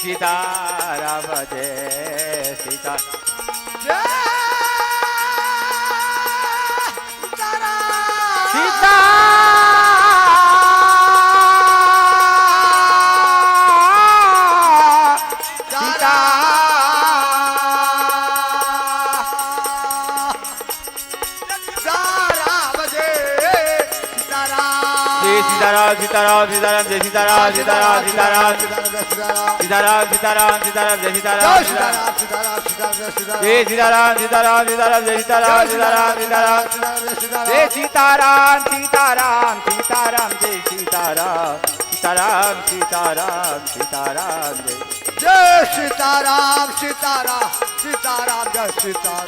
सीताराम जय सीता सीता सीताराम सीताराम सीताराम जय सीताराम सीताराम सीताराम सीताराम सीताराम सीताराम जय सीताराम जय सीताराम सीताराम सीताराम जय सीताराम सीताराम सीताराम जय सीताराम सीताराम सीताराम जय सीताराम सीताराम सीताराम सीताराम जय सीताराम सीताराम सीताराम जय सीताराम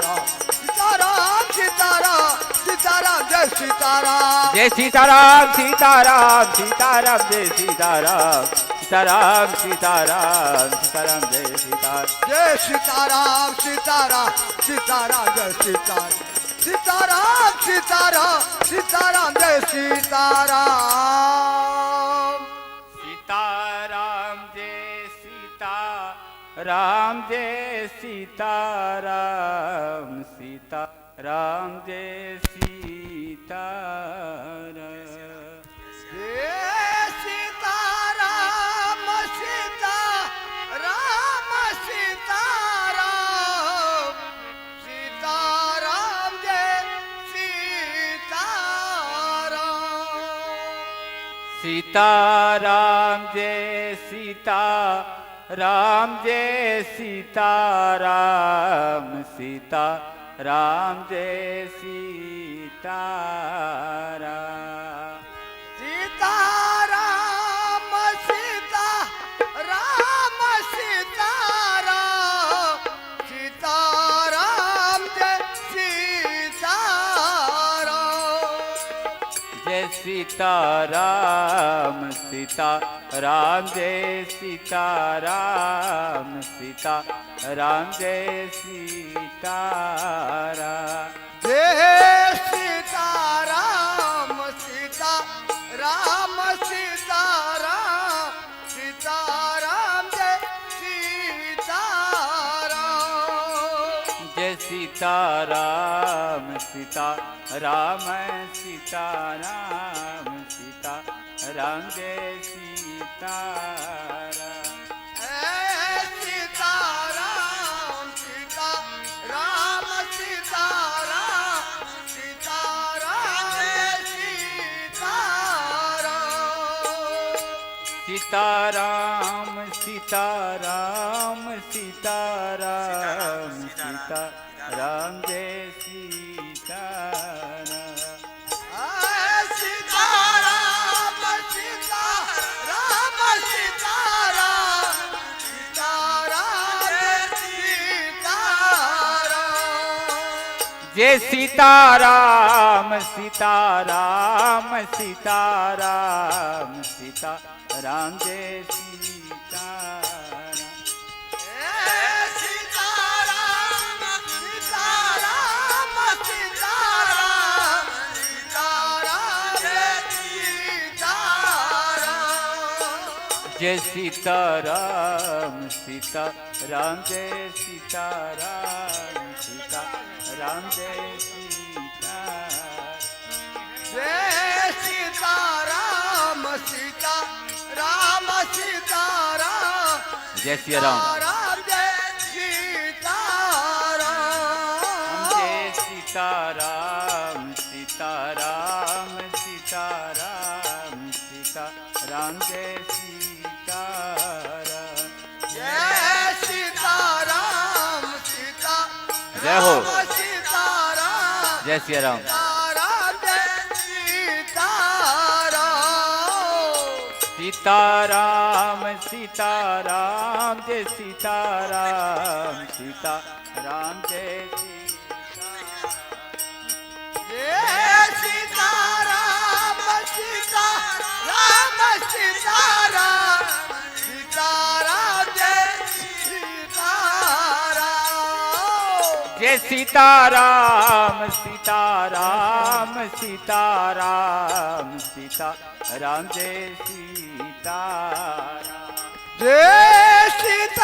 सीताराम सीताराम सीताराम जय सीताराम जय सीताराम सीताराम सीताराम जय सीताराम सीताराम सीताराम सीताराम जय सीताराम जय सीताराम सीताराम सीताराम जय सीताराम सीताराम सीताराम सीताराम जय सीताराम सीताराम जय सीताराम जय सीताराम सीताराम जय सीताराम जय सीताराम सीताराम सीताराम सीताराम जय सीताराम सीताराम जय सीताराम जय सीताराम सीताराम जय सीताराम सीताराम सीताराम सीताराम सीताराम जय सीताराम जय सीताराम सीताराम जय सीताराम सीताराम जय सीताराम जय सीताराम सीताराम सीताराम सीताराम जय सीताराम जय सीताराम सीताराम सीताराम सीताराम जय सीताराम सीताराम सीताराम सीताराम सीताराम जय सीताराम सीताराम सीताराम सीताराम सीताराम जय सीताराम सीताराम सीताराम सीताराम सीताराम जय सीताराम सीताराम सीताराम सीताराम जय सीताराम सीताराम सीताराम सीताराम सीताराम जय सीताराम सीताराम जय सीताराम सीताराम जय सीताराम जय सीताराम सीताराम सीताराम जय सिया राम जय सीताराम जय सीताराम सीताराम सीताराम सीताराम जय सीताराम जय सीताराम सीताराम जय हो सीताराम जय सिया राम सीताराम सीताराम जय सीताराम सीताराम जय सीताराम सीताराम सीताराम सीताराम जय सीताराम जय सीताराम सीताराम सीताराम सीताराम जय सीताराम जय सीताराम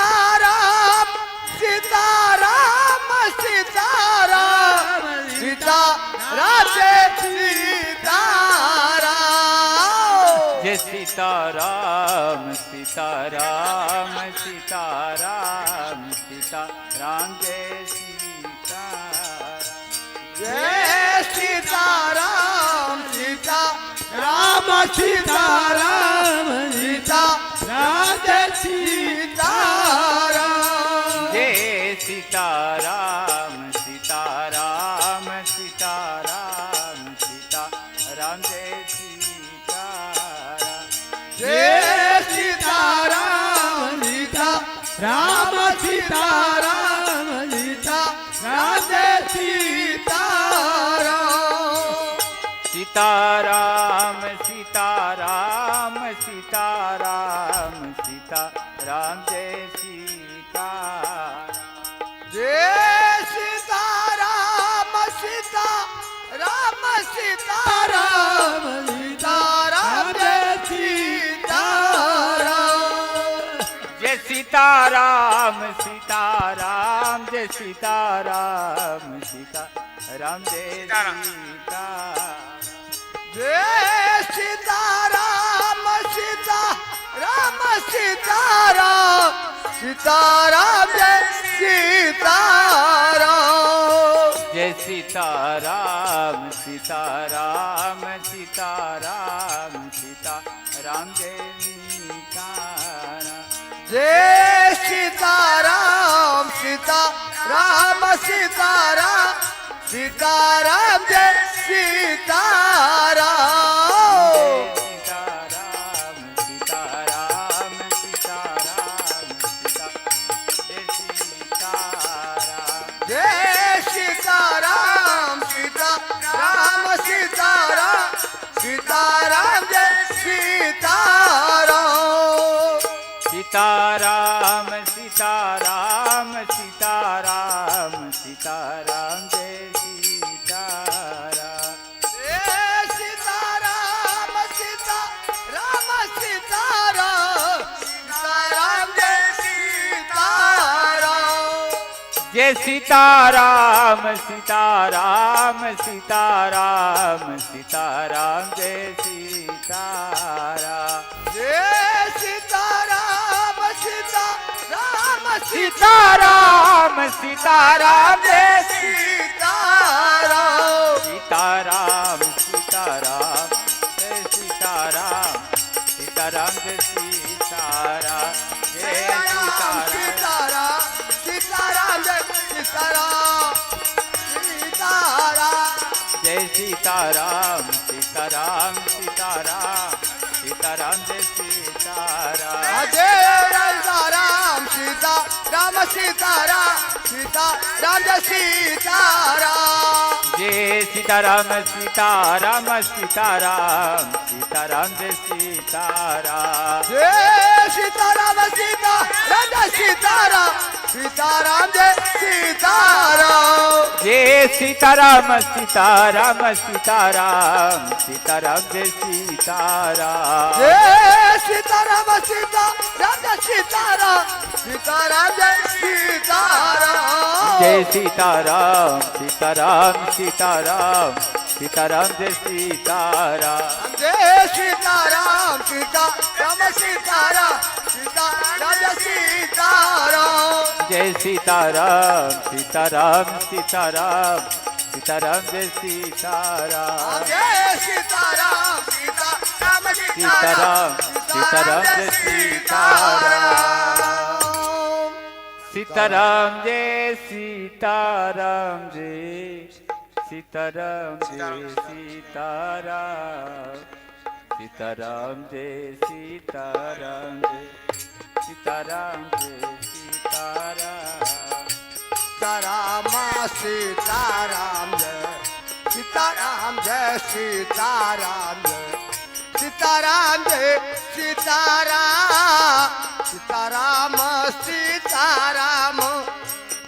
सीताराम सीताराम सीताराम सीताराम जय सीताराम जय सीताराम सीताराम सीताराम सीताराम जय सीताराम जय सीताराम सीताराम सीताराम सीताराम जय सीताराम जय सीताराम सीताराम सीताराम सीताराम जय सीताराम सीताराम सीताराम सीताराम सीताराम जय सीताराम जय सीताराम सीताराम सीताराम सीताराम जय सीताराम जय सीताराम सीताराम जय सीताराम सीताराम जय सीताराम जय सीताराम सीताराम सीताराम सीताराम जय सीताराम जय सीताराम सीताराम सीताराम सीताराम जय सीताराम जय सीताराम सीताराम सीताराम सीताराम जय सीताराम सीताराम सीताराम सीताराम सीताराम जय सीताराम जय सीताराम सीताराम सीताराम सीताराम जय सीताराम सीताराम सीताराम सीताराम सीताराम जय सीताराम जय सीताराम सीताराम सीताराम सीताराम जय सीताराम जय सीताराम सीताराम सीताराम सीताराम जय सीताराम जय सीताराम सीताराम सीताराम सीताराम जय सीताराम सीताराम सीताराम जय सीताराम सीताराम जय सीताराम जय सीताराम सीताराम सीताराम जय सीताराम सीताराम जय सीताराम सीताराम सीताराम सीताराम जय सीताराम जय सीताराम सीताराम सीताराम सीताराम जय सीताराम जय सीताराम सीताराम सीताराम सीताराम जय सीताराम जय सीताराम सीताराम जय सीताराम सीताराम जय सीताराम जय सीताराम सीताराम सीताराम सीताराम जय सीताराम जय सीताराम सीताराम जय सीताराम सीताराम जय सीताराम जय सीताराम सीताराम सीताराम सीताराम जय सीताराम जय सीताराम सीताराम सीताराम सीताराम जय सीताराम जय सीताराम सीताराम सीताराम सीताराम जय सीताराम जय सीताराम सीताराम सीताराम सीताराम जय सीताराम सीताराम जय सीताराम जय सीताराम जय सीताराम सीताराम जय सीताराम जय सीताराम जय सीताराम सीताराम सीताराम जय सीताराम जय सीताराम जय सीताराम सीताराम सीताराम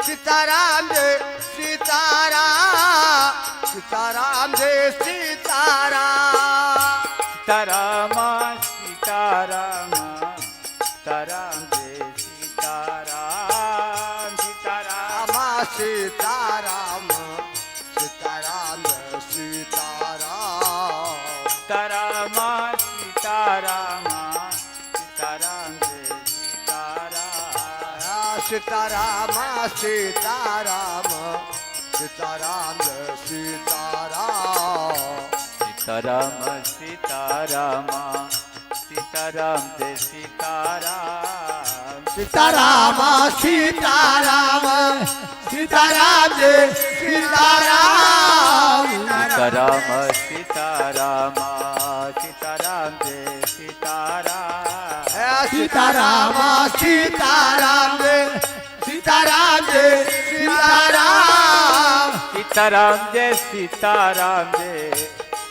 सीताराम जय सीताराम सीताराम जय सीताराम सीताराम सीताराम सीताराम जय सीताराम सीताराम सीताराम सीताराम जय सीताराम सीताराम सीताराम सीताराम सीताराम सीताराम जय सीताराम सीताराम सीताराम सीताराम जय सीताराम सीताराम सीताराम सीताराम जय सीताराम सीताराम सीताराम सीताराम जय सीताराम सीताराम सीताराम जय सीताराम जय सीताराम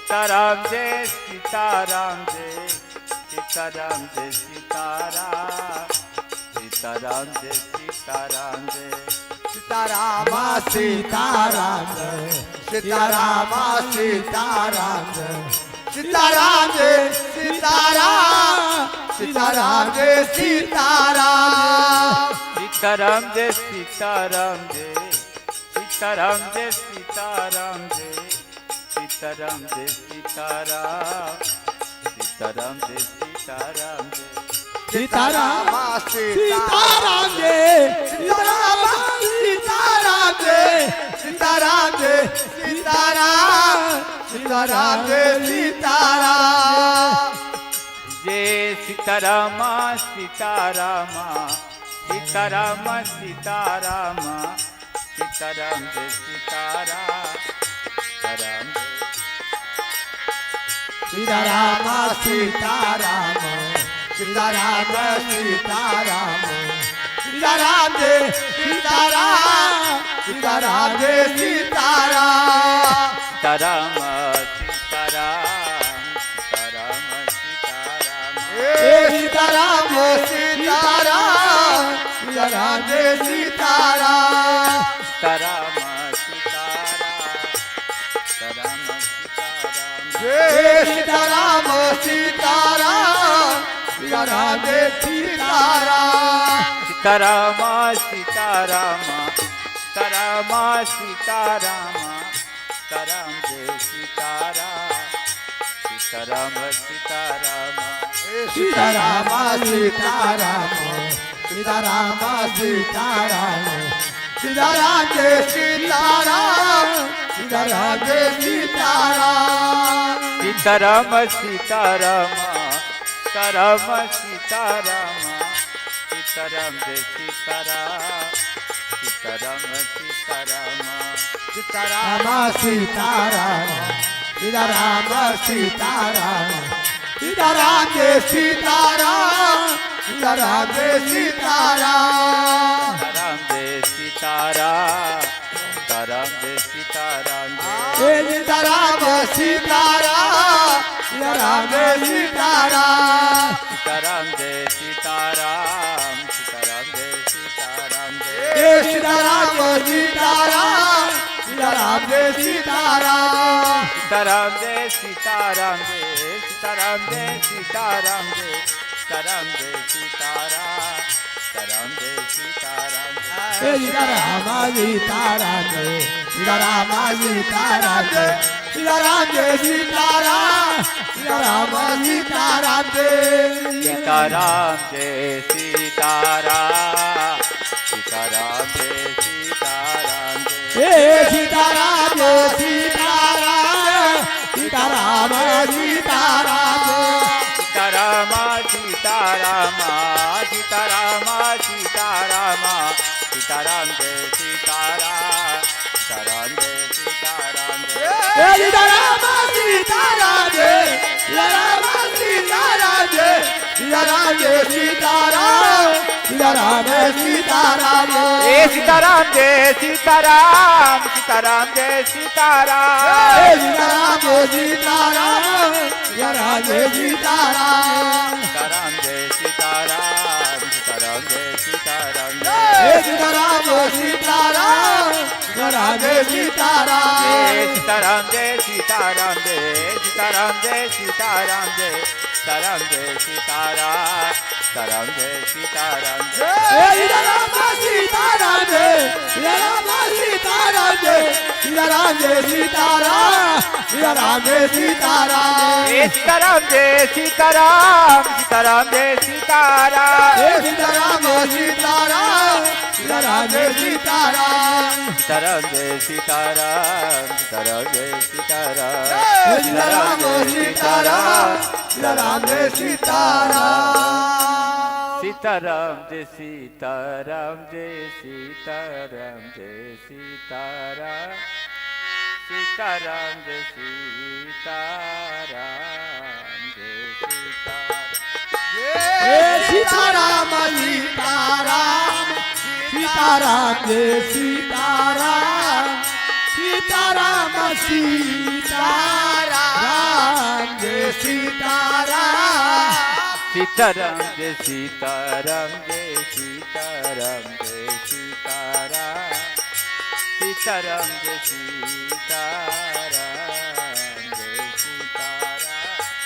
सीताराम जय सीताराम जय सीताराम जय सीताराम जय सीताराम जय सीताराम सीताराम जय सीताराम जय सीताराम सीताराम जय सीताराम सीताराम जय सीताराम जय सीताराम सीताराम जय सीताराम सीताराम जय सीताराम जय सीताराम जय सीताराम जय सीताराम जय सीताराम सीताराम जय सीताराम जय सीताराम सीताराम जय सीताराम सीताराम जय सीताराम जय सीताराम सीताराम जय सीताराम जय सीताराम सीताराम सीताराम सीताराम सीताराम जय सीताराम सीताराम सीताराम सीताराम सीताराम सीताराम जय सीताराम सीताराम जय सीताराम सीताराम सीताराम सीताराम सीताराम सीताराम सीताराम सीताराम जय सीताराम सीताराम सीताराम सीताराम जय सीताराम सीताराम सीताराम जय सीताराम सीताराम सीताराम सीताराम सीताराम सीताराम जय सीताराम सीताराम सीताराम सीताराम सीताराम सीताराम सीताराम सीताराम जय सीताराम सीताराम जय सीताराम सीताराम सीताराम सीताराम सीताराम सीताराम जय सीताराम सीताराम सीताराम सीताराम सीताराम सीताराम सीताराम सीताराम जय सीताराम सीताराम जय सीताराम सीताराम जय सीताराम सीताराम जय सीताराम सीताराम सीताराम सीताराम जय सीताराम सीताराम जय सीताराम सीताराम जय सीताराम सीताराम सीताराम सीताराम जय सीताराम सीताराम जय सीताराम जय सीताराम जय सीताराम जय सीताराम जय सीताराम सीताराम जय सीताराम सीताराम सीताराम जय सीताराम सीताराम जय सीताराम जय सीताराम सीताराम सीताराम जय सीताराम जय सीताराम सीताराम जय सीताराम जय सीताराम जय सीताराम सीताराम सीताराम सीताराम सीताराम सीताराम सीताराम सीताराम जय सीताराम सीताराम जय सीताराम जय सीताराम सीताराम जय सीताराम सीताराम जय सीताराम जय सीताराम सीताराम जय सीताराम सीताराम जय सीताराम सीताराम जय सीताराम सीताराम जय सीताराम सीताराम जय सीताराम सीताराम जय सीताराम सीताराम जय सीताराम सीताराम सीताराम सीताराम जय सीताराम सीताराम जय सीताराम जय सीताराम जय सीताराम जय सीताराम जय सीताराम सीताराम जय सीताराम सीताराम सीताराम जय सीताराम सीताराम जय सीताराम जय सीताराम सीताराम जय सीताराम सीताराम जय सीताराम सीताराम जय सीताराम सीताराम सीताराम सीताराम जय सीताराम सीताराम जय सीताराम सीताराम जय सीताराम सीताराम जय सीताराम सीताराम जय सीताराम सीताराम जय सीताराम जय सीताराम जय सीताराम सीताराम जय सीताराम जय सीताराम सीताराम सीताराम जय सीताराम सीताराम सीताराम जय सीताराम सीताराम जय सीताराम जय सीताराम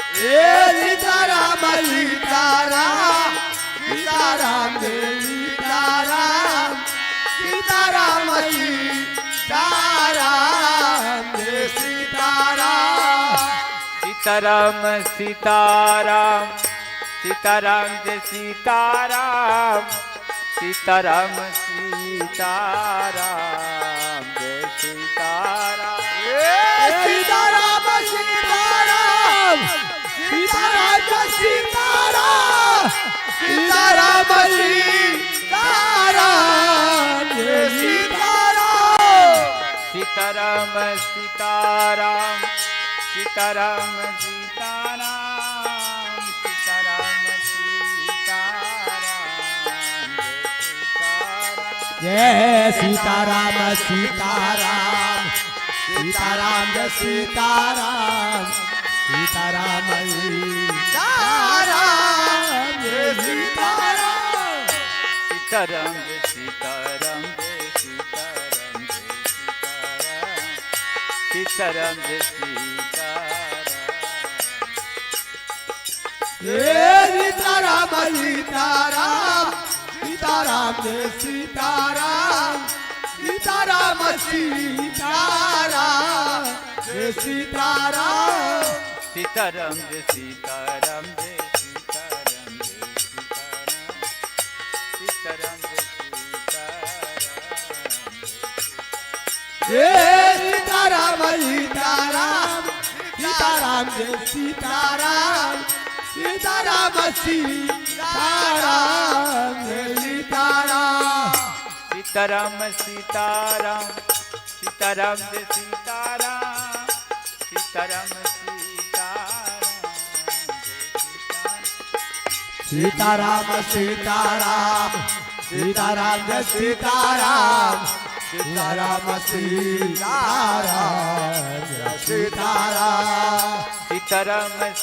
जय सीताराम सीताराम जय सीताराम जय सीताराम सीताराम सीताराम सीताराम जय सीताराम सीताराम सीताराम जय सीताराम सीताराम सीताराम सीताराम जय सीताराम सीताराम सीताराम जय सीताराम सीताराम सीताराम सीताराम जय सीताराम सीताराम सीताराम जय सीताराम सीताराम सीताराम सीताराम सीताराम सीताराम सीताराम जय सीताराम सीताराम सीताराम जय सीताराम सीताराम सीताराम जय सीताराम सीताराम जय सीताराम जय सीताराम जय सीताराम सीताराम जय सीताराम सीताराम सीताराम सीताराम जय सीताराम सीताराम सीताराम जय सीताराम सीताराम जय सीताराम जय सीताराम जय सीताराम सीताराम जय सीताराम सीताराम सीताराम जय सीताराम सीताराम सीताराम जय सीताराम सीताराम सीताराम सीताराम जय सीताराम सीताराम सीताराम सीताराम सीताराम जय सीताराम सीताराम सीताराम जय सीताराम सीताराम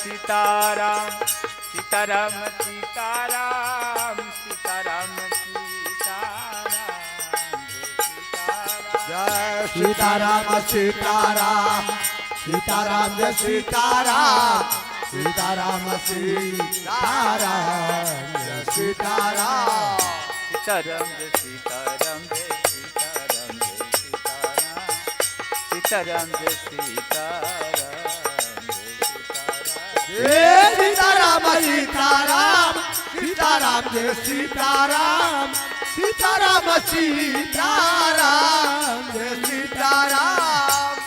सीताराम सीताराम सीताराम सीताराम सीताराम जय सीताराम सीताराम सीताराम जय सीताराम सीताराम सीताराम जय सीताराम सीताराम जय सीताराम जय सीताराम जय सीताराम सीताराम जय सीताराम जय सीताराम सीताराम सीताराम जय सीताराम सीताराम सीताराम जय सीताराम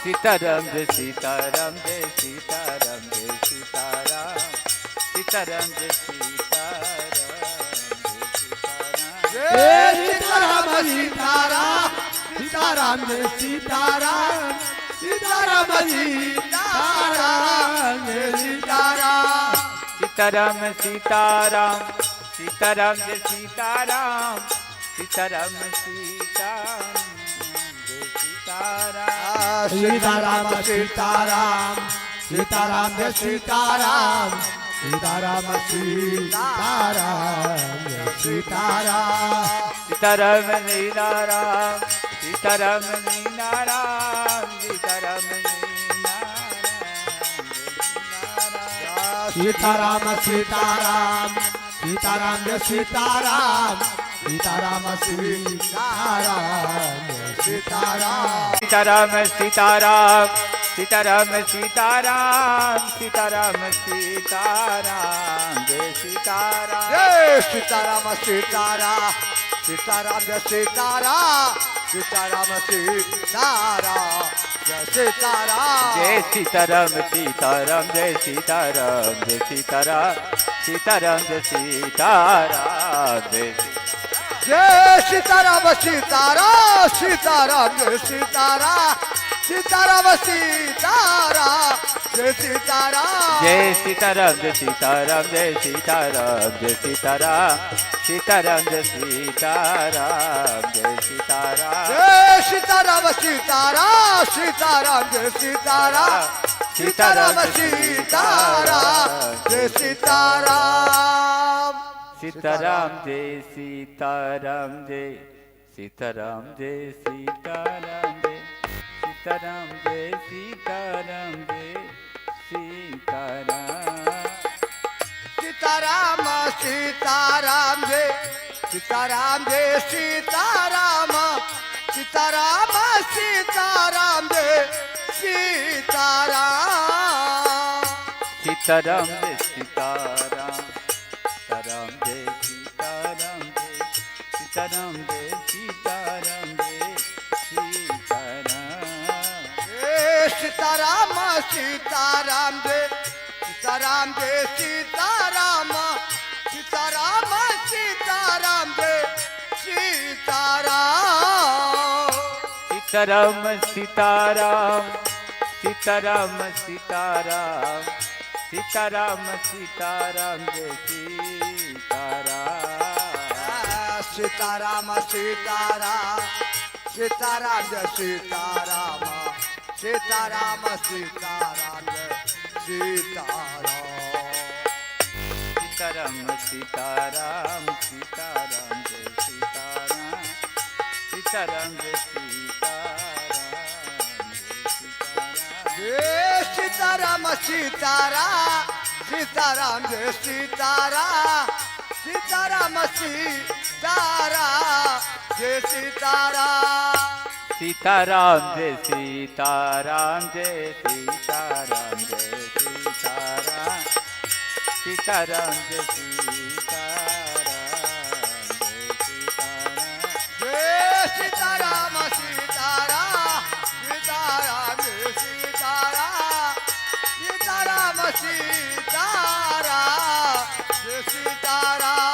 सीताराम जय सीताराम जय सीताराम जय सीताराम सीताराम जय सीताराम सीताराम सीताराम जय सीताराम सीताराम सीताराम जय सीताराम सीताराम सीताराम सीताराम जय सीताराम सीताराम सीताराम जय सीताराम सीताराम सीताराम सीताराम जय सीताराम सीताराम सीताराम जय सीताराम सीताराम नीलाराम सीताराम नीलाराम सीताराम सीताराम सीताराम सीताराम जय सीताराम सीताराम सीताराम जय सीताराम सीताराम सीताराम सीताराम सीताराम सीताराम सीताराम जय सीताराम जय सीताराम सीताराम सीताराम जय सीताराम सीताराम सीताराम जय सीताराम जय सीताराम सीताराम जय सीताराम जय सीताराम सीताराम जय सीताराम जय जय सीताराम सीताराम सीताराम जय सीताराम सीताराम सीताराम जय सीताराम जय सीताराम जय सीताराम जय सीताराम जय सीताराम सीताराम जय सीताराम जय सीताराम जय सीताराम सीताराम सीताराम जय सीताराम सीताराम सीताराम जय सीताराम सीताराम जय सीताराम जय सीताराम जय सीताराम जय सीताराम जय सीताराम जय सीताराम सीताराम सीताराम जय सीताराम जय सीताराम सीताराम सीताराम जय सीताराम सीताराम जय सीताराम सीताराम जय सीताराम जय सीताराम जय सीताराम जय सीताराम सीताराम सीताराम जय सीताराम जय सीताराम सीताराम सीताराम जय सीताराम सीताराम सीताराम सीताराम सीताराम सीताराम सीताराम जय सीताराम सीताराम सीताराम सीताराम जय सीताराम सीताराम सीताराम जय सीताराम सीताराम सीताराम सीताराम जय सीताराम सीताराम जय सीताराम जय सीताराम जय सीताराम सीताराम सीताराम जय सीताराम सीताराम सीताराम जय सीताराम सीताराम जय सीताराम जय सीताराम जय सीताराम सीताराम जय सीताराम जय सीताराम जय सीताराम सीताराम सीताराम जय सीताराम सीताराम सीताराम जय सीताराम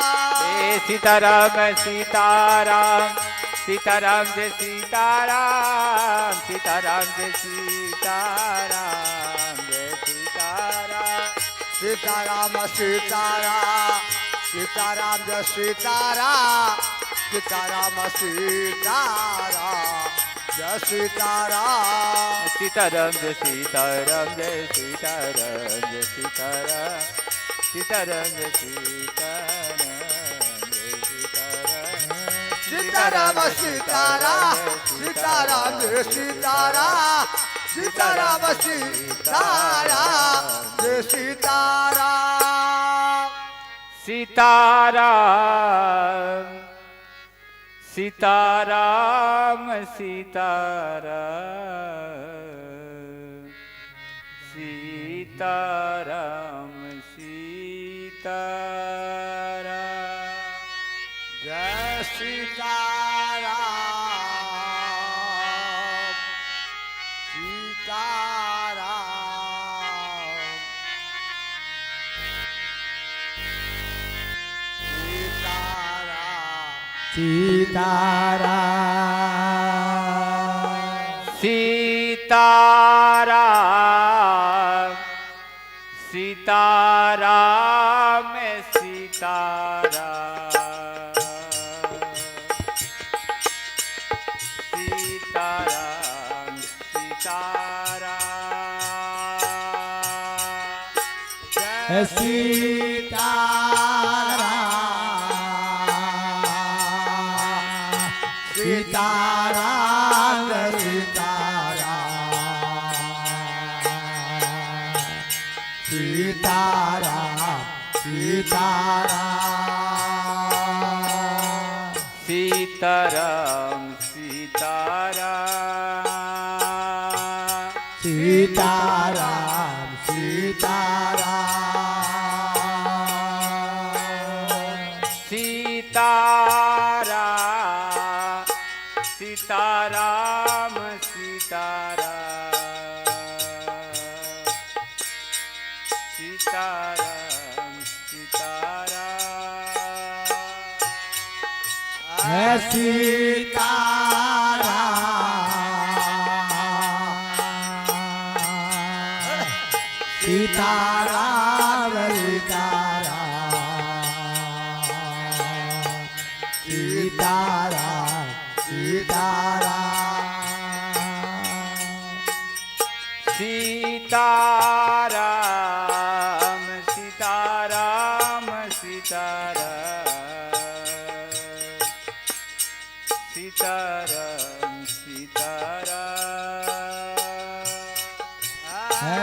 जय सीताराम सीताराम सीताराम जय सीताराम सीताराम जय सीताराम जय सीताराम सीताराम सीताराम सीताराम जय सीताराम सीताराम सीताराम जय सीताराम सीताराम जय सीताराम जय सीताराम जय सीताराम सीताराम जय सीताराम सीताराम सीताराम सीताराम जय सीताराम सीताराम सीताराम जय सीताराम सीताराम सीताराम सीताराम सीताराम सीताराम जय सीताराम सीताराम सीताराम सीताराम सीताराम सीताराम सीताराम सीताराम जय सीताराम सीताराम सीताराम सीताराम सीताराम सीताराम सीताराम सीताराम सीताराम सीताराम सीताराम सीताराम सीताराम सीताराम है सीताराम सीताराम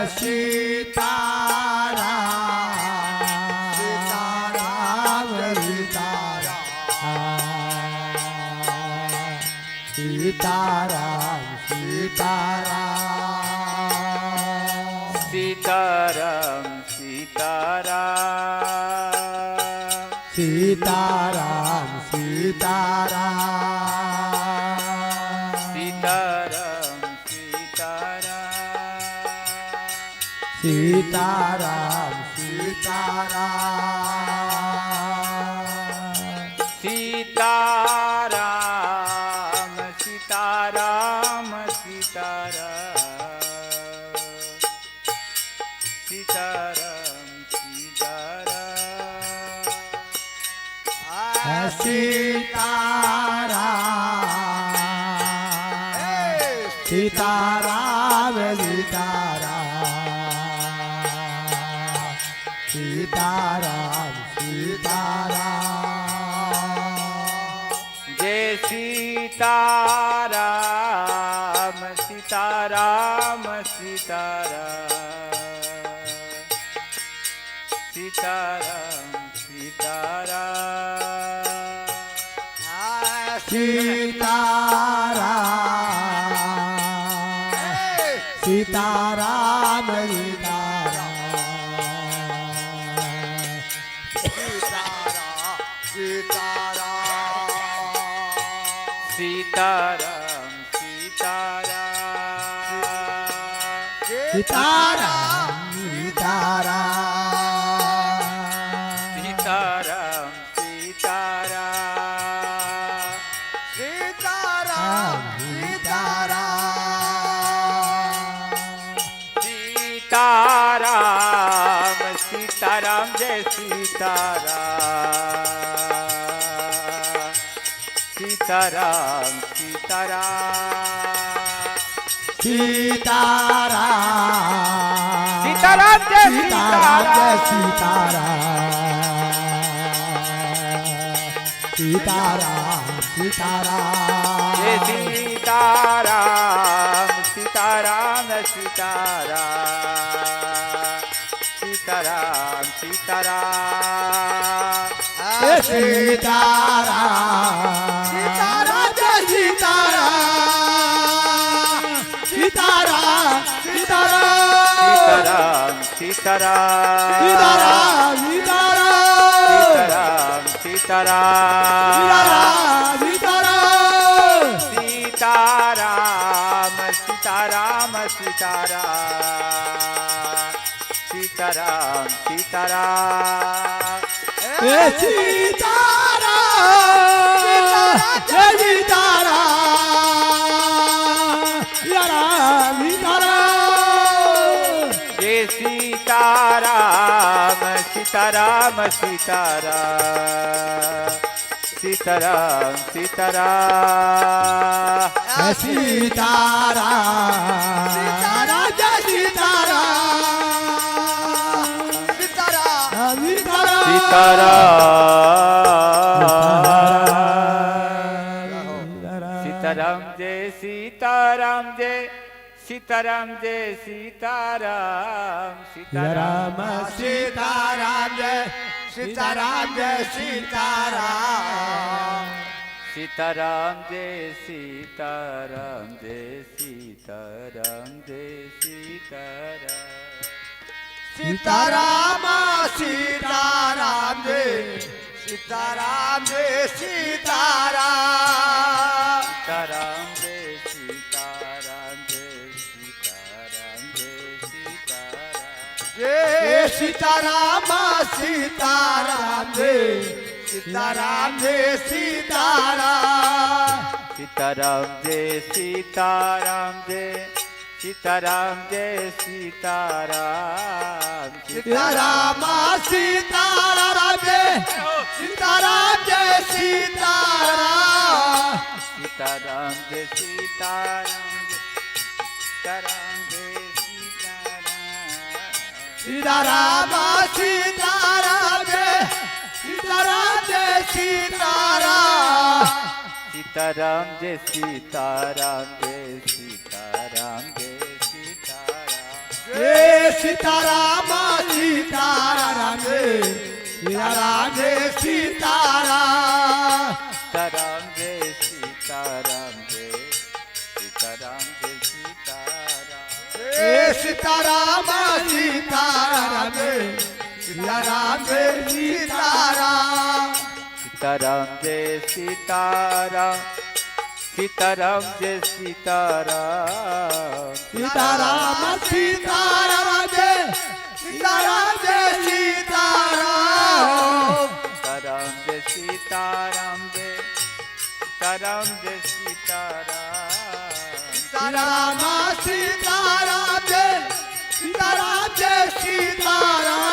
सीताराम सीताराम सीताराम सीताराम सीताराम सीताराम सीताराम है सीताराम सीताराम सीताराम सीताराम सीताराम सीताराम सीताराम सीताराम सीताराम सीताराम सीताराम सीताराम सीताराम सीताराम जय सीताराम सीताराम सीताराम सीताराम सीताराम सीताराम सीताराम सीताराम सीताराम सीताराम सीताराम सीताराम सीताराम जय सीताराम सीताराम सीताराम सीताराम सीताराम जय सीताराम सीताराम जय सीताराम सीताराम सीताराम सीताराम सीताराम सीताराम जय सीताराम सीताराम सीताराम सीताराम सीताराम सीताराम सीताराम सीताराम सीताराम सीताराम सीताराम सीताराम जय सीताराम सीताराम सीताराम सीताराम सीताराम सीताराम जय सीताराम जय सीताराम जय सीताराम सीताराम सीताराम जय सीताराम सीताराम जय सीताराम जय सीताराम जय सीताराम सीताराम जय सीताराम जय सीताराम सीताराम सीताराम सीताराम जय सीताराम जय सीताराम सीताराम जय सीताराम जय सीताराम जय सीताराम सीताराम सीताराम जय सीताराम जय सीताराम सीताराम जय सीताराम जय सीताराम जय सीताराम सीताराम जय सीताराम जय सीताराम सीताराम जय सीताराम जय सीताराम जय सीताराम जय सीताराम सीताराम जय सीताराम जय सीताराम सीताराम जय सीताराम जय सीताराम जय सीताराम जय सीताराम सीताराम जय सीताराम जय सीताराम सीताराम जय सीताराम सीताराम जय सीताराम सीताराम सीताराम जय सीताराम जय सीताराम सीताराम जय सीताराम जय सीताराम जय सीताराम सीताराम सीताराम जय सीताराम जय सीताराम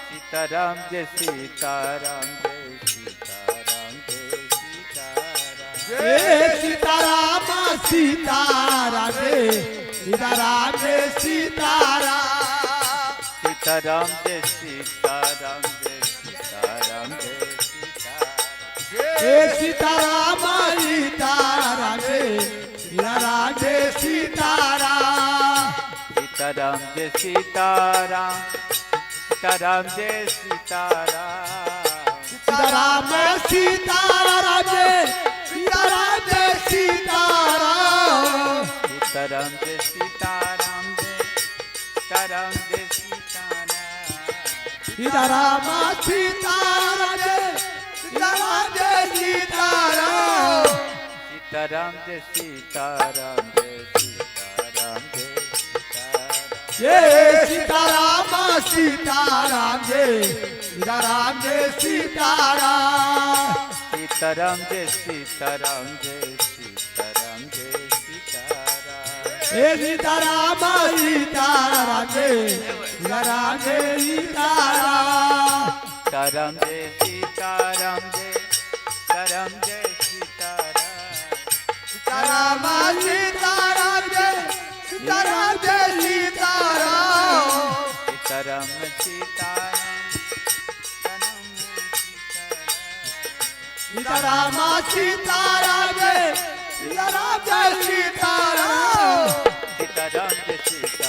सीताराम जय सीताराम जय सीताराम जय सीताराम जय सीताराम सीताराम जय सीताराम जय सीताराम सीताराम जय सीताराम जय सीताराम जय सीताराम जय सीताराम सीताराम जय सीताराम जय सीताराम सीताराम जय सीताराम सीताराम जय सीताराम सीताराम सीताराम जय सीताराम जय सीताराम सीताराम जय सीताराम जय सीताराम जय सीताराम सीताराम सीताराम जय सीताराम जय सीताराम सीताराम जय सीताराम जय सीताराम जय सीताराम जय सीताराम सीताराम जय सीताराम जय सीताराम सीताराम जय सीताराम जय सीताराम जय सीताराम जय सीताराम सीताराम जय सीताराम जय सीताराम सीताराम जय सीताराम जय सीताराम जय सीताराम सीताराम सीताराम जय सीताराम जय सीताराम सीताराम सीताराम सीताराम सीताराम जय सीताराम जय सीताराम सीताराम जय सीताराम जय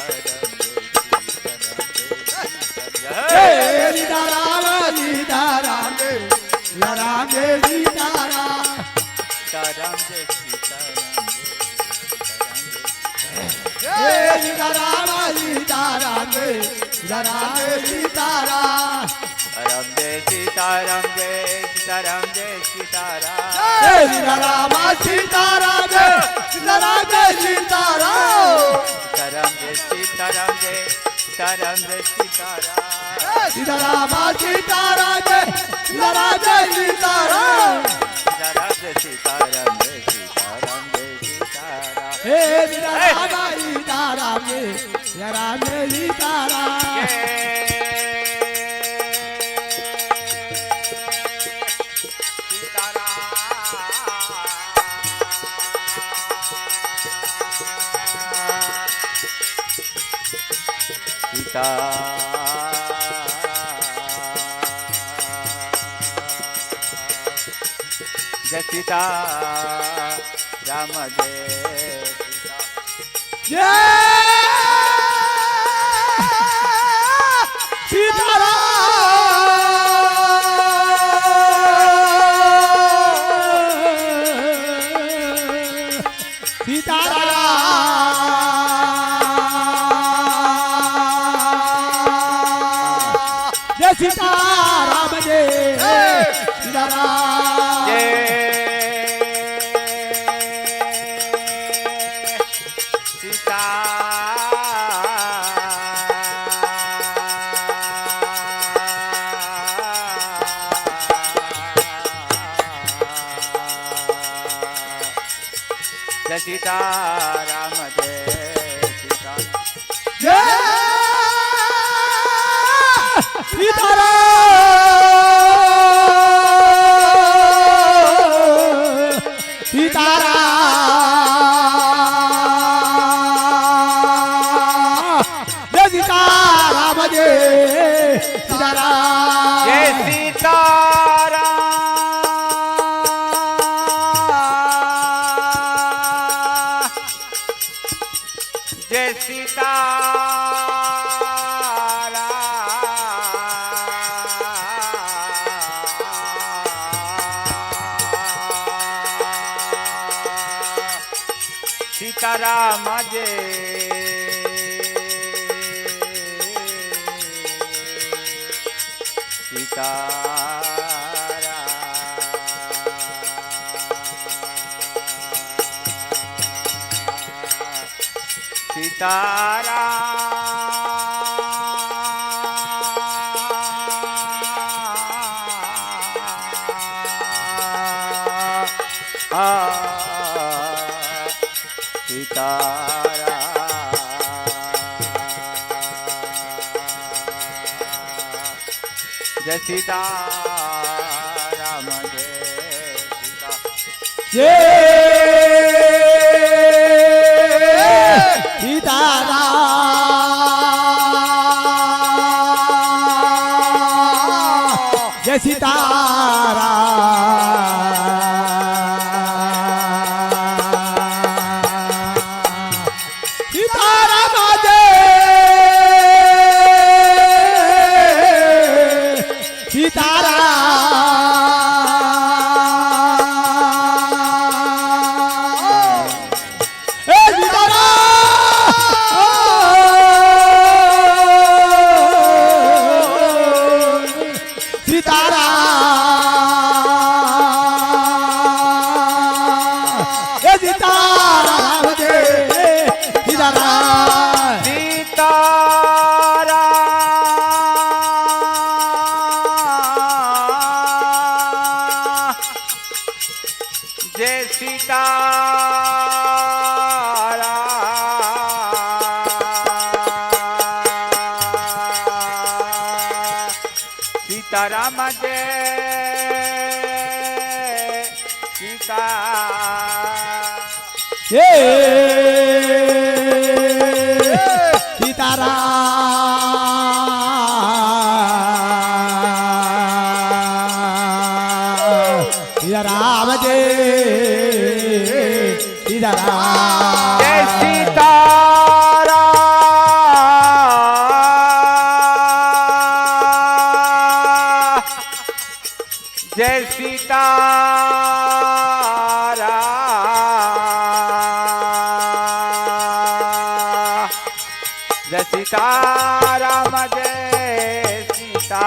सीताराम सीताराम जय सीताराम जय सीताराम सीताराम जय सीताराम जय सीताराम सीताराम जय सीताराम जय सीताराम राम जय सीताराम जय सीताराम जय सीताराम जय सीताराम सीताराम जय सीताराम जय सीताराम सीताराम जय सीताराम जय सीताराम जय सीताराम सीताराम सीताराम जय सीताराम जय सीताराम सीताराम जय सीताराम जय सीताराम जय सीताराम हे सीताराम सीताराम जय सीताराम जय सीताराम जय सीता राम जय सीता जय सीताराम सीताराम जय सीताराम जय सीताराम सीता जय सीताराम जय सीता जय सीताराम सीताराम जय सीताराम जय सीताराम जय सीताराम जय सीताराम जय जय सीताराम जय सीता जय सीताराम जय सीताराम सीताराम सीताराम जय सीता सीताराम जय सीताराम जय सीता जय सीताराम जय सीताराम जय सीता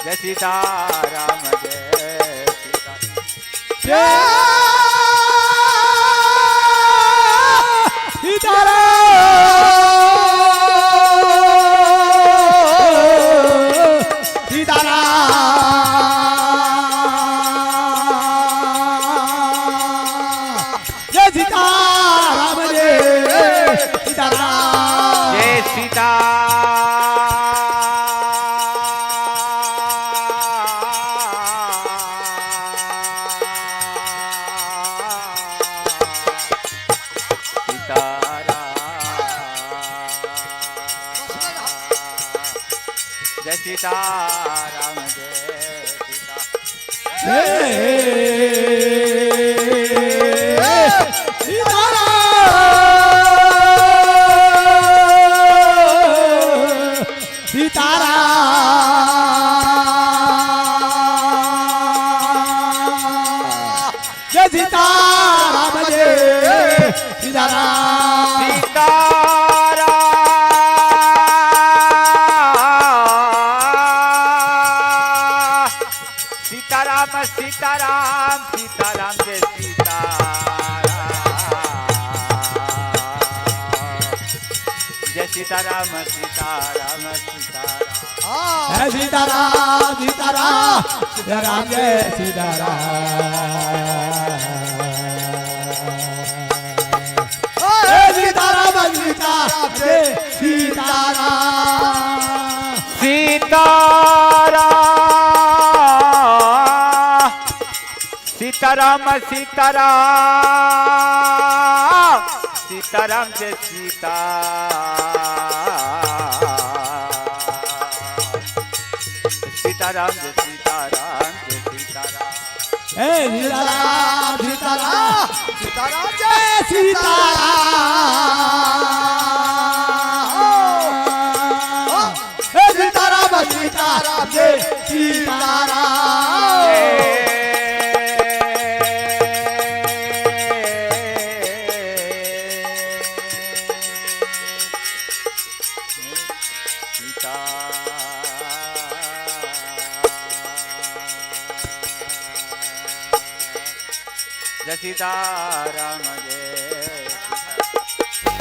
सीताराम जय सीताराम जय सीताराम सीता जय सीताराम जय सीता जय सीता जय सीताराम जय सीता सीताराम सीताराम सीताराम जय सीताराम जय सीताराम सीताराम सीताराम है सीताराम सीताराम सीताराम जय सीताराम है सीताराम सीताराम जय सीताराम सीताराम सीताराम सीताराम सीताराम जय सीताराम जय सीताराम जय सीताराम हे सीताराम सीताराम सीताराम जय सीताराम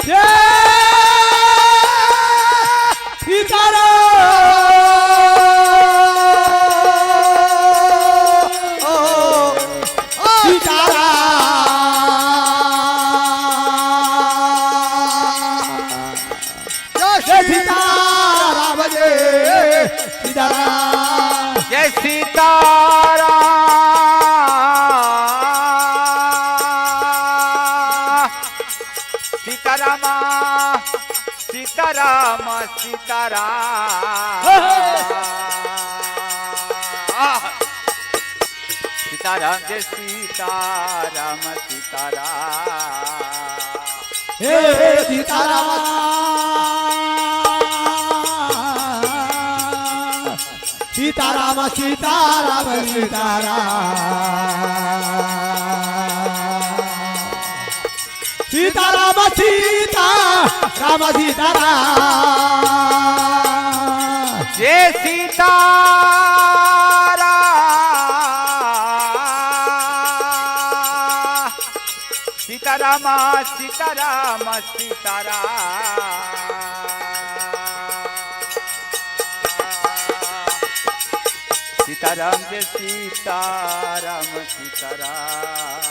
हे सीताराम सीताराम जय सीताराम जय सीताराम जय सीताराम जय सीताराम सीताराम सीताराम सीताराम सीताराम जय सीताराम सीताराम हे सीताराम सीताराम सीताराम सीताराम सीताराम सीताराम सीताराम जय सीताराम सीताराम सीताराम सीताराम सीताराम जय सीताराम सीताराम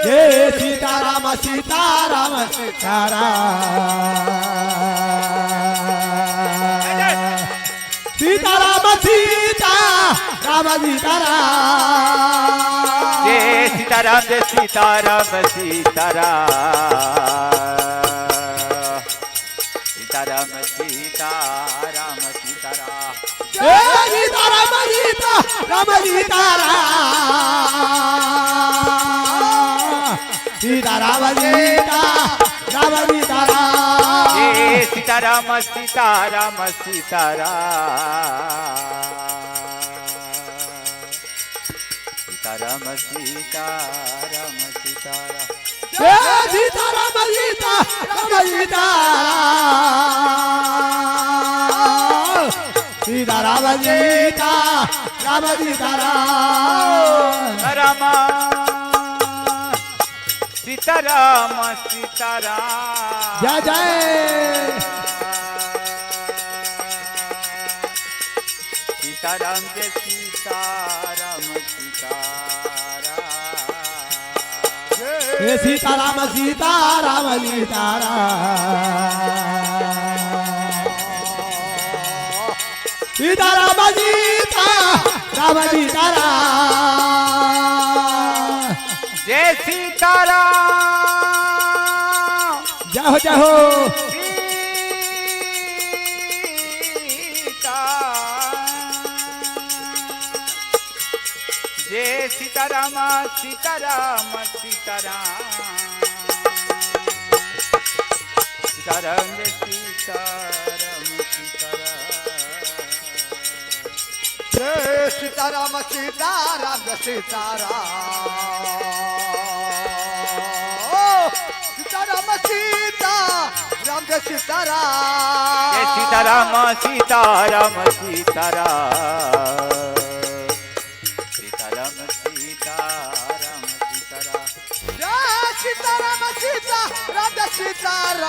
जय सीताराम सीताराम सीताराम सीताराम सीताराम सीताराम जय सीताराम जय सीताराम सीताराम सीताराम सीताराम सीताराम जय सीताराम सीताराम सीताराम सीताराम सीताराम सीताराम जय सीताराम सीताराम सीताराम सीताराम सीताराम सीताराम जय सीताराम सीताराम सीताराम सीताराम सीताराम सीताराम राम सीताराम सीताराम जय जय सीताराम जय सीताराम सीताराम हे सीताराम सीताराम सीताराम सीताराम सीताराम सीताराम जय सीताराम जय हो जय हो जय सीताराम सीताराम सीताराम सीताराम जय सीताराम सीताराम जय सीताराम सीताराम सीताराम सीताराम सीता राम जय सीताराम जय सीताराम सीताराम सीताराम सीताराम सीताराम सीताराम जय सीताराम सीता राम जय सीताराम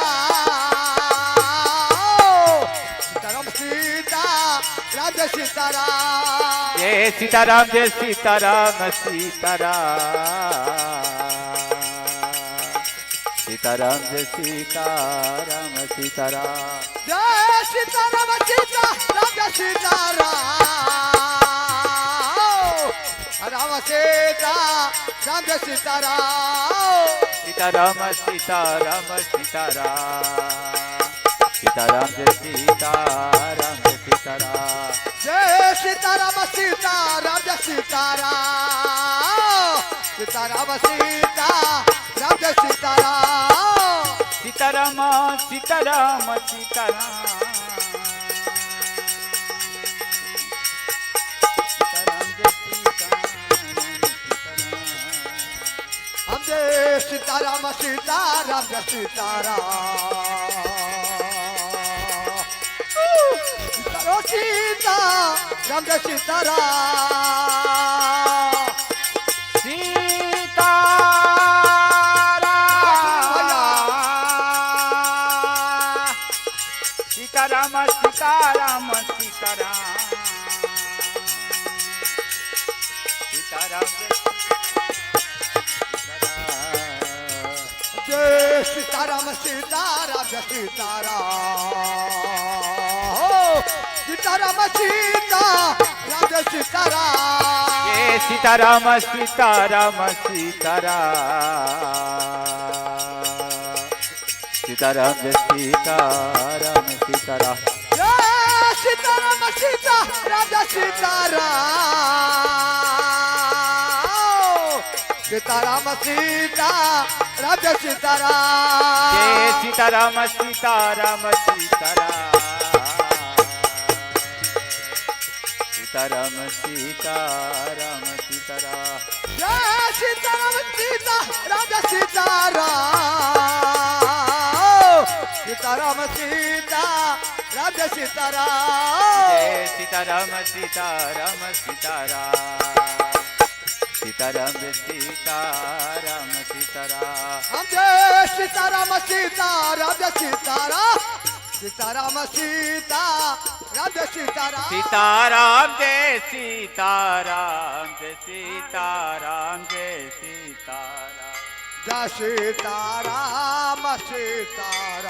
सीताराम सीता राम जय सीताराम जय सीताराम जय सीताराम सीताराम सीताराम जय सीताराम सीताराम जय सीताराम सीता राम जय सीताराम राम सीता राम जय सीताराम सीताराम सीताराम सीताराम सीताराम जय सीताराम जय सीताराम जय सीताराम सीता राम जय सीताराम सीताराम सीता राम जय सीताराम सीताराम सीताराम सीताराम हम जय सीताराम सीताराम जय सीताराम सीता राम जय सीताराम सीताराम सीताराम सीताराम सीताराम जय सीताराम सीताराम जय सीताराम सीताराम सीता राम जय सीताराम जय सीताराम सीताराम सीताराम सीताराम जय सीताराम सीताराम जय सीताराम सीता राम जय सीताराम सीताराम सीता राम जय सीताराम जय सीताराम सीताराम सीताराम सीताराम सीताराम सीताराम जय सीताराम सीता राम जय सीताराम सीताराम सीता राम जय सीताराम जय सीताराम सीताराम सीताराम सीताराम जय सीताराम सीताराम हम जय सीताराम सीता राम जय सीताराम सीताराम सीता राम जय सीताराम सीताराम जय सीताराम जय सीताराम जय सीताराम जय सीताराम सीताराम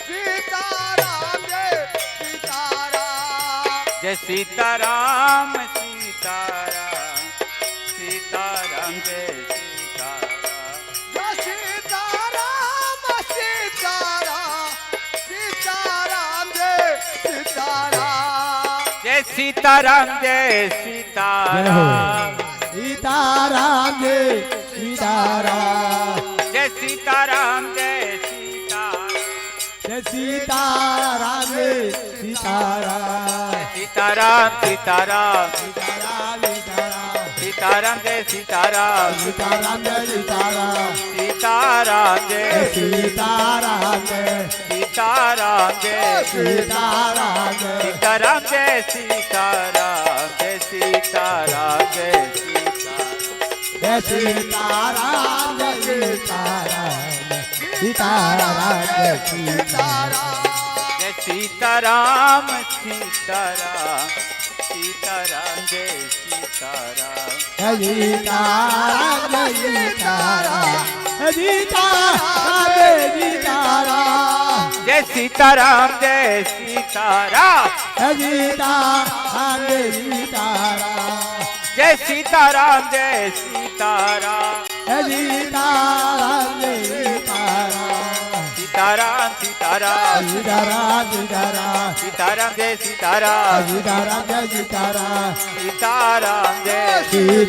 सीताराम जय सीताराम जय सीताराम सीताराम सीताराम जय सीताराम जय सीताराम सीताराम सीताराम जय सीताराम जय सीताराम जय सीताराम सीताराम जय सीताराम जय सीताराम जय सीताराम जय सीताराम जय सीताराम सीताराम सीताराम सीताराम सीताराम जय सीताराम सीताराम जय सीताराम सीताराम जय सीताराम जय सीताराम जय सीताराम जय सीताराम जय सीताराम जय सीताराम जय सीताराम जय सीताराम जय सीताराम सीताराम जय सीताराम जय सीताराम सीताराम सीताराम जय सीताराम जय सीताराम जय सीताराम सीताराम जय सीताराम जय सीताराम जय सीताराम जय सीताराम जय सीताराम जय सीताराम जय सीताराम जय सीताराम जय सीताराम सीताराम सीताराम सीताराम सीताराम सीताराम जय सीताराम सीताराम जय सीताराम सीताराम जय सीताराम जय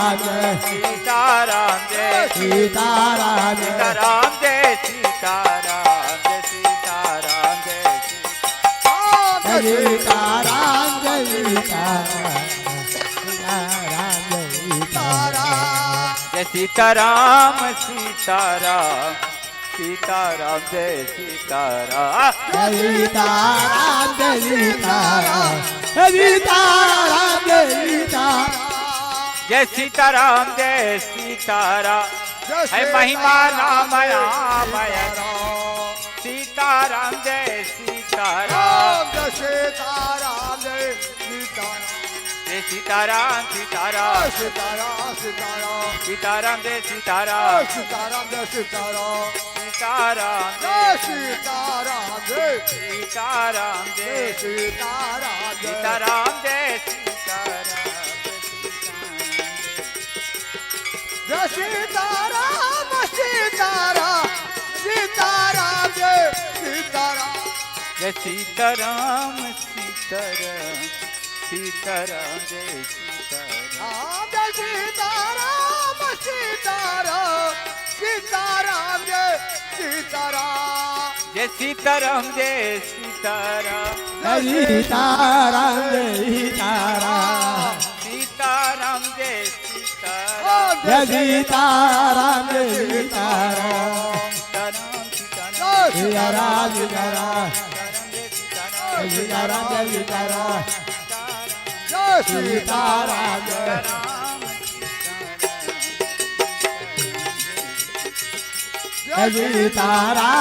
सीताराम जय सीताराम जय सीताराम जय सीताराम जय सीताराम जय सीताराम जय सीताराम जय सीताराम सीताराम सीताराम जय सीताराम जय सीताराम जय सीताराम जय सीताराम जय सीताराम जय सीताराम जय सीताराम है महिमा नामया मया सीताराम जय सीताराम जय सीताराम जय सीताराम जय सीताराम सीताराम सीताराम सीताराम सीताराम जय सीताराम सीताराम जय सीताराम सीताराम जय सीताराम जय सीताराम जय सीताराम सीताराम जय सीताराम जय सीताराम सीताराम सीताराम जय सीताराम जय सीताराम सीताराम सीताराम जय सीताराम जय सीताराम सीताराम सीताराम जय सीताराम जय सीताराम जय सीताराम जय सीताराम जय सीताराम सीताराम जय सीताराम जय सीताराम जय सीताराम सीताराम सीताराम सीताराम सीताराम सीताराम जय सीताराम जय सीताराम जय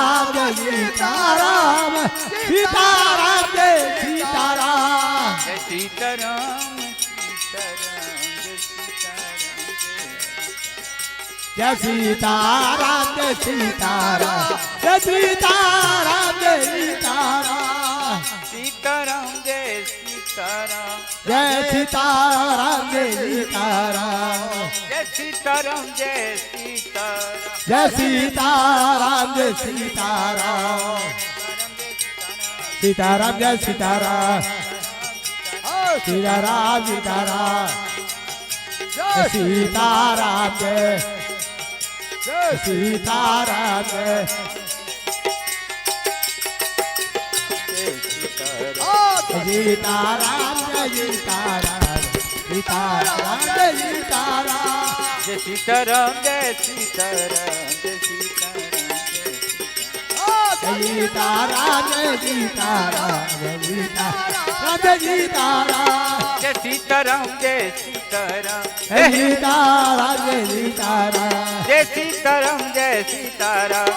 सीताराम जय सीताराम जय सीताराम सीताराम जय सीताराम जय सीताराम जय सीताराम जय सीताराम जय सीताराम जय सीताराम सीताराम जय सीताराम जय सीताराम जय सीताराम जय सीताराम जय सीताराम जय सीताराम जय सीताराम सीताराम जय सीताराम सीताराम सीताराम जय सीताराम जय सीताराम जय सीताराम जय सीताराम सीताराम जय सीताराम जय सीताराम जय सीताराम जय सीताराम जय सीताराम जय सीताराम जय सीताराम जय सीताराम जय सीताराम जय सीताराम जय सीताराम जय सीताराम जय सीताराम जय सीताराम जय सीताराम जय सीताराम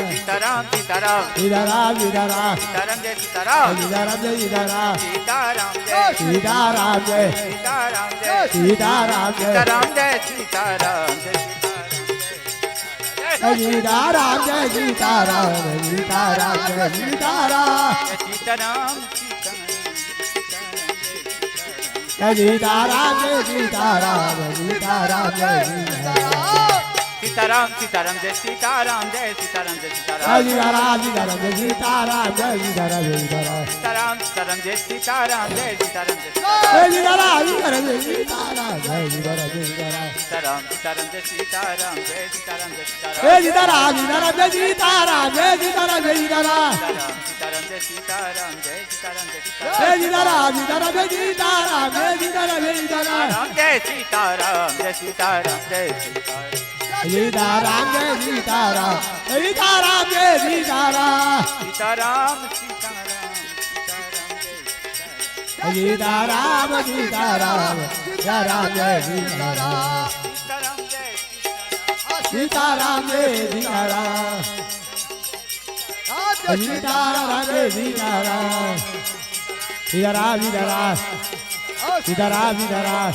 सीताराम सीताराम सीताराम सीताराम सीताराम जय सीताराम सीताराम जय सीताराम सीताराम जय सीताराम जय सीताराम जय सीताराम जय सीताराम जय सीताराम जय सीताराम जय सीताराम सीताराम जय सीताराम जय सीताराम जय सीताराम जय सीताराम सीताराम जय सीताराम सीताराम सीताराम जय सीताराम जय सीताराम जय सीताराम सीताराम सीताराम जय सीताराम जय सीताराम जय सीताराम सीताराम सीताराम जय सीताराम जय सीताराम जय सीताराम सीताराम जय सीताराम जय सीताराम जय सीताराम सीताराम सीताराम जय सीताराम जय सीताराम जय सीताराम सीताराम जय सीताराम जय सीताराम जय सीताराम सीताराम जय सीताराम जय सीताराम जय सीताराम सीताराम जय सीताराम जय सीताराम जय सीताराम जय सीताराम जय सीताराम जय सीताराम सीताराम जय सीताराम सीताराम जय सीताराम सीताराम सीताराम सीताराम सीताराम जय सीताराम सीताराम जय सीताराम सीताराम जय सीताराम सीताराम सीताराम सीताराम सीताराम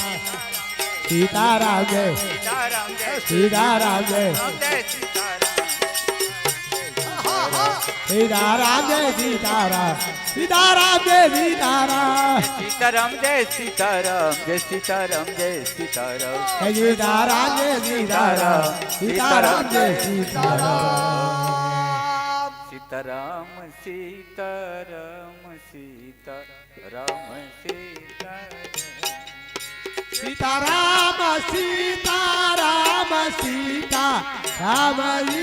सीताराम जय सीताराम जय सीताराम जय सीताराम सीताराम जय सीताराम सीताराम जय सीताराम जय सीताराम जय सीताराम सीताराम जय सीताराम सीताराम जय सीताराम सीताराम सीताराम सीताराम सीताराम सीताराम सीताराम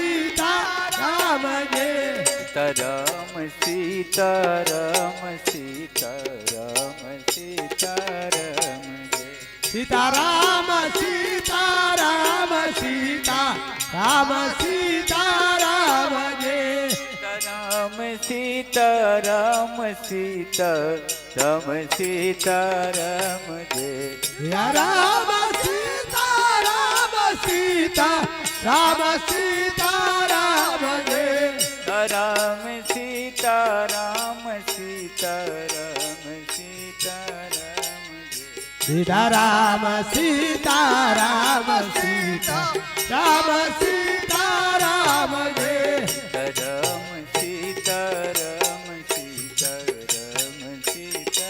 सीताराम जय सीताराम सीताराम सीताराम सीताराम जय सीताराम सीताराम सीताराम राम सीता राम जय राम सीता राम सीता राम सीता राम जय या राम सीता राम सीता राम सीता राम जय राम सीता राम सीता राम सीता राम जय सीता राम सीता राम सीता राम सीता राम जय राम सीता राम सीता राम सीता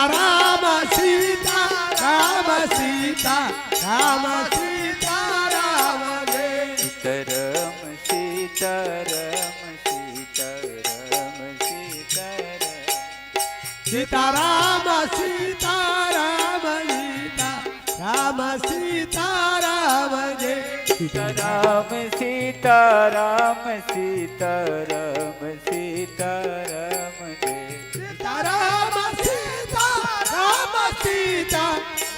राम सीता राम सीता राम सीता राम सीता राम जय राम सीता राम सीता राम सीता राम सीता राम सीता राम सीता राम सीता राम जय राम सीता राम सीता राम सीता राम जय सीता राम सीता राम सीता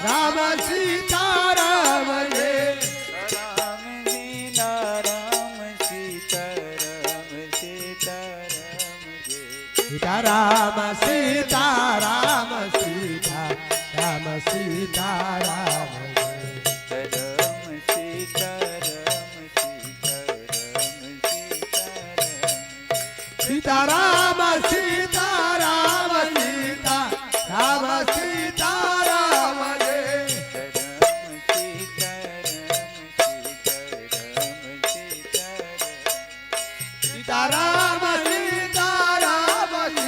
राम सीता राम जय राम सीता राम सीता राम सीता राम जय सीता राम सीता राम सीता राम सीता राम जय राम सीता राम सीता राम सीता राम सीता राम सीता राम सीता राम सीता राम जय राम सीता राम सीता राम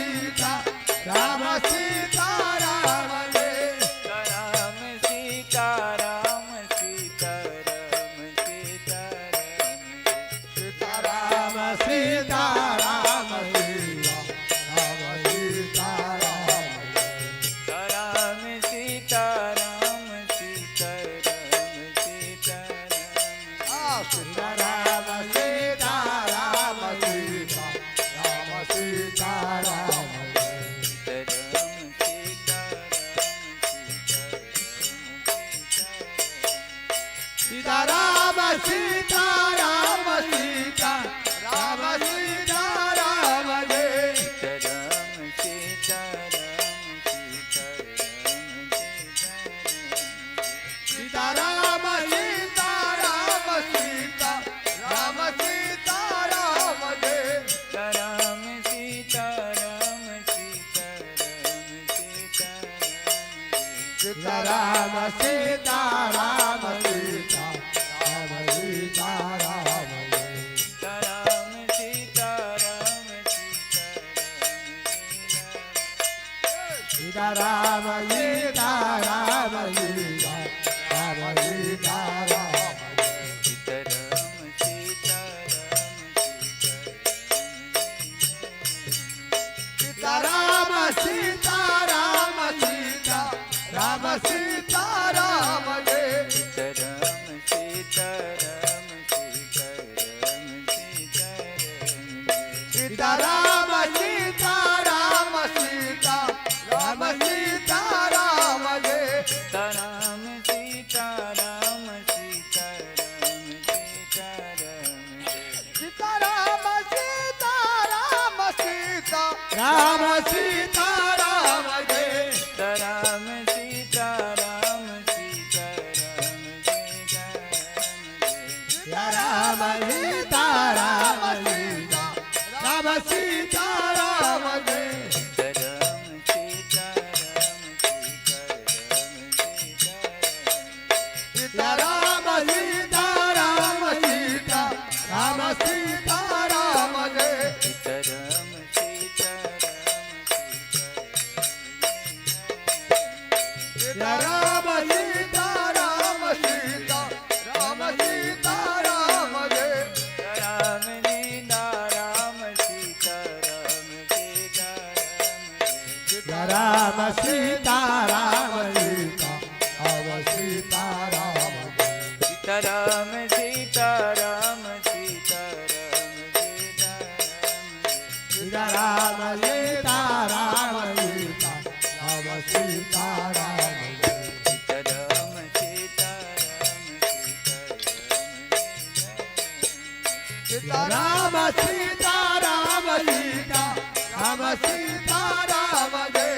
सीता राम सीता राम सीता राम सीता राम सीता राम जय राम सीता राम सीता राम सीता राम सीता राम सीता राम सीता राम सीता राम राम सीता राम सीता राम सीता राम सीता राम सीता राम सीता राम सीता राम राम सीता सीता राम सीता राम सीता राम सीता राम जय राम सीता राम सीता राम सीता राम सीता राम सीता राम सीता राम जय राम सीता राम सीता राम सीता राम सीता राम सीता राम सीता राम सीता राम जय राम सीता राम सीता सीता राम सीता राम सीता राम सीता राम जय राम सीता सीता राम सीता राम सीता राम सीता राम जय राम सीता राम सीता राम सीता राम सीता राम सीता राम सीता राम सीता राम जय राम सीता राम सीता राम सीता राम सीता राम सीता राम सीता राम सीता राम जय राम सीता राम सीता राम सीता राम या राम सीता राम सीता राम सीता राम जय राम सीता राम सीता राम सीता राम सीता राम सीता राम सीता राम सीता राम जय राम सीता सीता राम सीता राम सीता राम सीता राम जय राम सीता राम सीता राम सीता सीता राम सीता राम सीता राम सीता राम जय सीताराम सीताराम सीताराम सीताराम सीता राम सीता राम सीता राम सीता राम जय सीताराम सीताराम सीताराम सीताराम जय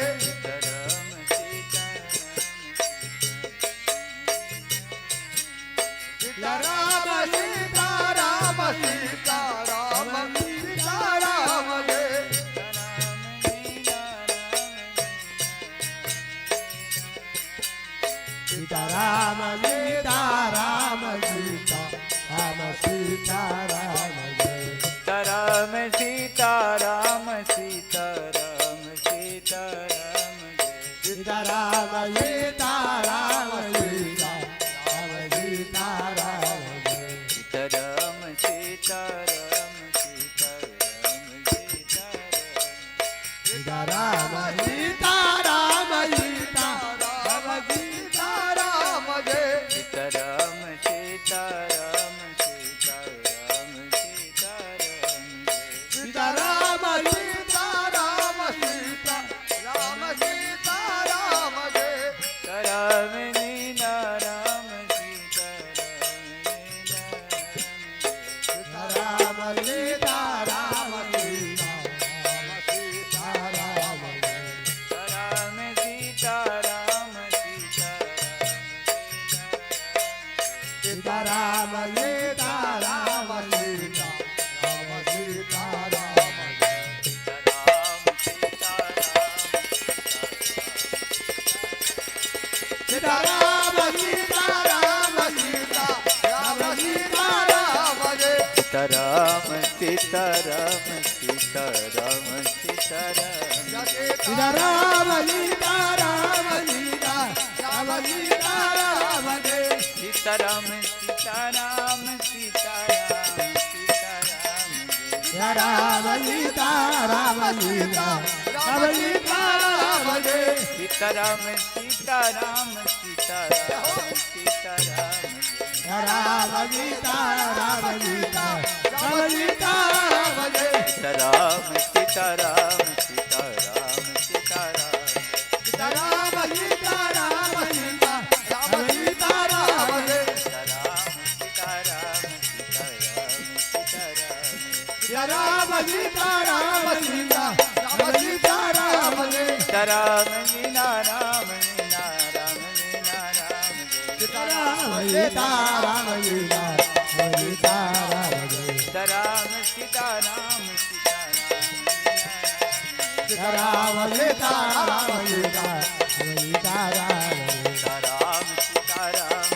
सीताराम सीताराम सीताराम सीताराम जय सीताराम सीताराम सीताराम सीताराम जय सीताराम सीताराम सीताराम सीताराम जय सीताराम सीताराम सीताराम सीताराम जय सीताराम सीताराम सीताराम सीताराम सीताराम सीताराम सीताराम सीताराम जय सीताराम सीताराम सीताराम सीताराम जय सीताराम सीताराम सीताराम सीताराम जय राम मीना राम सीताराम मीना सीताराम सीताराम सीताराम सीताराम जय राम सीताराम सीताराम सीताराम सीताराम सीताराम सीताराम सीताराम सीताराम सीताराम सीताराम जय सीताराम सीताराम सीताराम सीताराम सीताराम सीताराम सीताराम सीताराम जय सीताराम सीताराम सीताराम सीताराम राम सीताराम सीताराम सीताराम जय सीताराम सीताराम सीताराम सीताराम राम सीताराम सीताराम सीताराम जय सीताराम सीताराम सीताराम सीताराम सीताराम सीताराम सीताराम सीताराम जय सीताराम सीताराम सीताराम सीताराम राम सीताराम सीताराम सीताराम जय सीताराम मीना राम मीना राम मीना राम जय सीताराम सीताराम सीताराम सीताराम जय सीताराम सीताराम राम सीताराम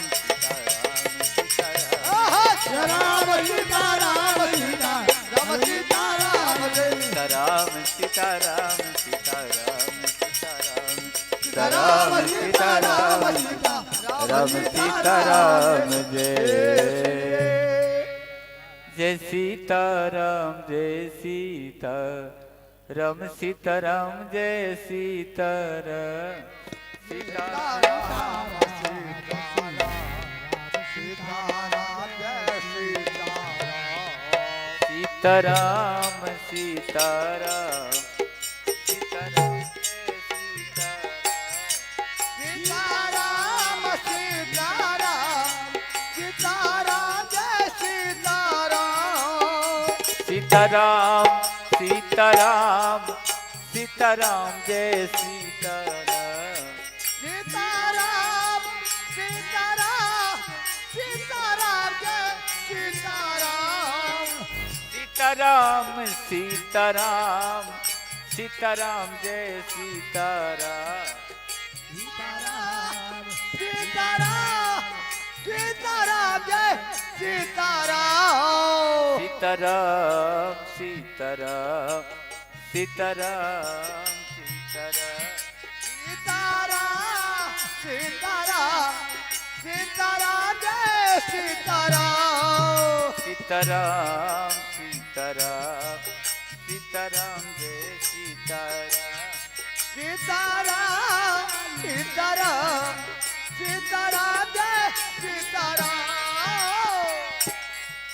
सीताराम सीताराम सीताराम सीताराम सीताराम सीताराम राम सीताराम सीताराम सीताराम जय सीताराम सीताराम सीताराम राम सीताराम सीताराम सीताराम सीताराम सीताराम जय जय सीताराम जय सीताराम सीताराम जय सीताराम सीताराम सीताराम सीताराम सीताराम जय सीताराम सीताराम सीताराम सीताराम जय सीताराम सीताराम सीताराम सीताराम जय सीताराम सीताराम सीताराम सीताराम सीताराम सीताराम सीताराम जय सीताराम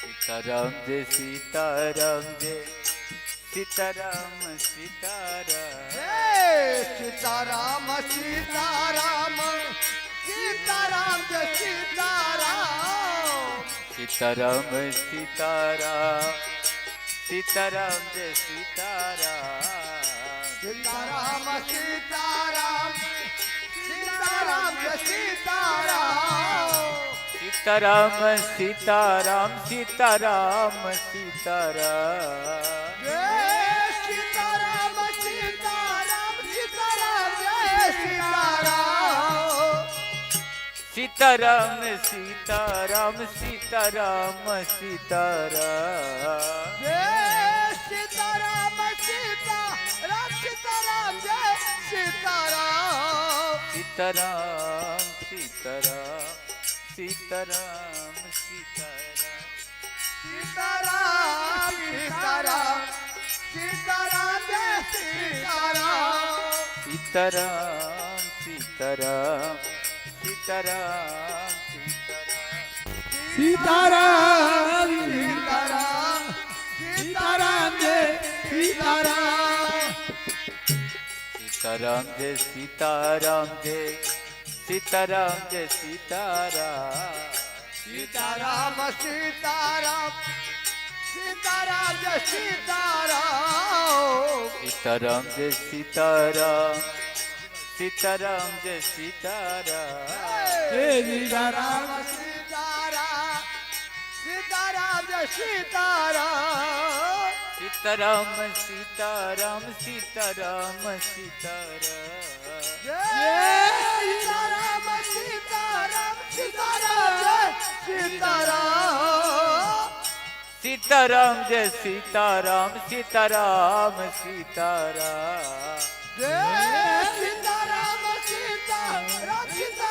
सीताराम जय सीताराम जय सीताराम सीताराम सीताराम सीताराम सीताराम जय सीताराम सीताराम सीताराम सीताराम जय सीताराम सीताराम सीताराम सीताराम जय सीताराम सीताराम सीताराम सीताराम सीताराम जय सीताराम सीताराम सीताराम जय सीताराम सीताराम सीताराम सीताराम सीताराम जय सीताराम सीताराम सीताराम जय सीताराम सीताराम सीताराम सीताराम सीताराम सीताराम सीताराम सीताराम जय सीताराम सीताराम सीताराम सीताराम सीताराम सीताराम सीताराम सीताराम जय सीताराम सीताराम जय सीताराम जय सीताराम जय सीताराम सीताराम सीताराम सीताराम जय सीताराम सीताराम जय सीताराम सीताराम जय सीताराम जय सीताराम सीताराम सीताराम जय सीताराम सीताराम सीताराम सीताराम सीताराम जय सीताराम सीताराम सीताराम जय सीताराम सीताराम जय सीताराम सीताराम सीताराम जय